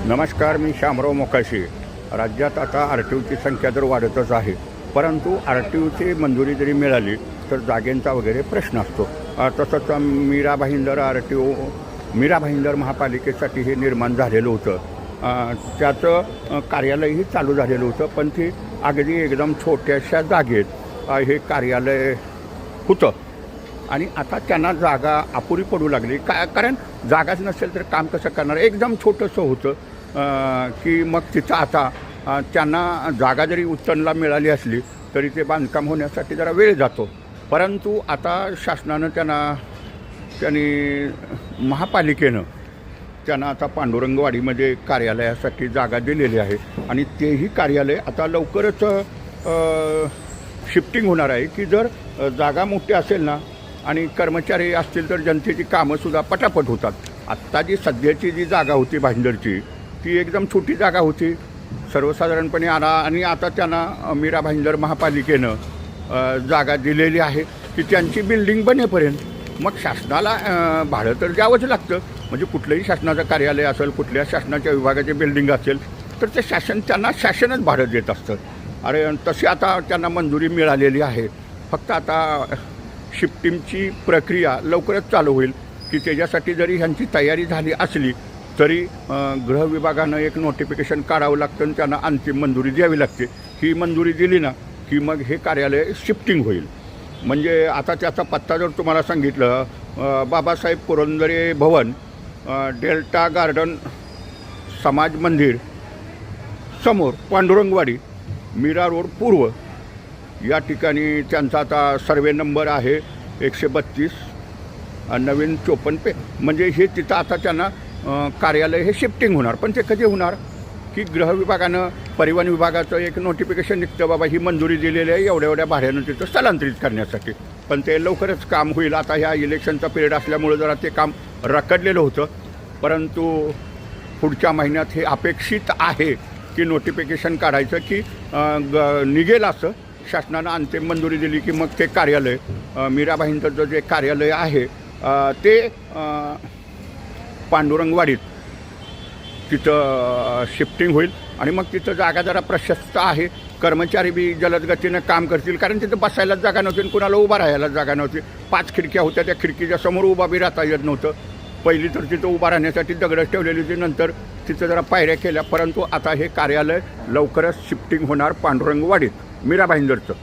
नमस्कार, मी श्यामराव मोकाशी. राज्यात आता आर टी ओची संख्या तर वाढतच आहे, परंतु आर टी ओची मंजुरी जरी मिळाली तर जागेंचा वगैरे प्रश्न असतो. तसंच मीरा भाईंदर महापालिकेसाठी हे निर्माण झालेलं होतं. त्याचं कार्यालयही चालू झालेलं होतं, पण ती अगदी एकदम छोट्याशा जागेत हे कार्यालय होतं आणि आता त्यांना जागा अपुरी पडू लागली. कारण जागाच नसेल तर काम कसं करणार. एकदम छोटंसं होतं की मग तिथं आता त्यांना जागा जरी उत्पन्नला मिळाली असली तरी ते बांधकाम होण्यासाठी जरा वेळ जातो. परंतु आता शासनानं त्यांनी महापालिकेनं त्यांना आता पांडुरंगवाडीमध्ये कार्यालयासाठी जागा दिलेली आहे आणि तेही कार्यालय आता लवकरच शिफ्टिंग होणार आहे. की जर जागा मोठी असेल ना आणि कर्मचारी असतील तर जनतेची कामंसुद्धा पटापट होतात. आत्ता जी सध्याची जी जागा होती भाईंदरची ती एकदम छोटी जागा होती सर्वसाधारणपणे आणि आता त्यांना मीरा भाईंदर महापालिकेनं जागा दिलेली आहे की त्यांची बिल्डिंग बनेपर्यंत मग शासनाला भाडं तर द्यावंच लागतं. म्हणजे कुठलंही शासनाचं कार्यालय असेल, कुठल्या शासनाच्या विभागाची बिल्डिंग असेल तर ते शासनच भाडं देत असतं. अरे तशी आता त्यांना मंजुरी मिळालेली आहे. फक्त आता शिफ्टिंगची प्रक्रिया लवकरच चालू होईल की त्याच्यासाठी जरी ह्यांची तयारी झाली असली तरी गृह विभागानं एक नोटिफिकेशन काढावं लागतं आणि त्यांना अंतिम मंजुरी द्यावी लागते. ही मंजुरी दिली ना की मग हे कार्यालय शिफ्टिंग होईल. म्हणजे आता त्याचा पत्ता जर तुम्हाला सांगितलं, बाबासाहेब पुरंदरे भवन, डेल्टा गार्डन समाज मंदिर समोर पांडुरंगवाडी, मीरा रोड पूर्व या ठिकाणी त्यांचा आता सर्वे नंबर आहे 132 नवीन 54 म्हणजे हे तिथं आता त्यांना कार्यालय हे शिफ्टिंग होणार. पण ते कधी होणार की गृह विभागानं, परिवहन विभागाचं एक नोटिफिकेशन निघतं, बाबा ही मंजुरी दिलेली आहे एवढ्या भाड्यानं तिथं स्थलांतरित करण्यासाठी. पण ते लवकरच काम होईल. आता ह्या इलेक्शनचा पिरियड असल्यामुळं जरा ते काम रखडलेलं होतं, परंतु पुढच्या महिन्यात हे अपेक्षित आहे की नोटिफिकेशन काढायचं की निघेल असं. शासनानं अंतिम मंजुरी दिली की मग ते कार्यालय मीरा भाईंदरचं जे कार्यालय आहे ते पांडुरंगवाडीत तिथं शिफ्टिंग होईल आणि मग तिथं जागा जरा प्रशस्त आहे. कर्मचारी बी जलद गतीनं काम करतील, कारण तिथं बसायलाच जागा नव्हती आणि कुणाला उभा राहायला जागा नव्हती. 5 खिडक्या होत्या, त्या खिडकीच्या समोर उभा बी राहता येत नव्हतं. पहिली तर तिथं उभा राहण्यासाठी दगडच ठेवलेली होती, नंतर तिथं जरा पायऱ्या केल्या. परंतु आता हे कार्यालय लवकरच शिफ्टिंग होणार पांडुरंगवाडीत मीरा भाईंदरचं.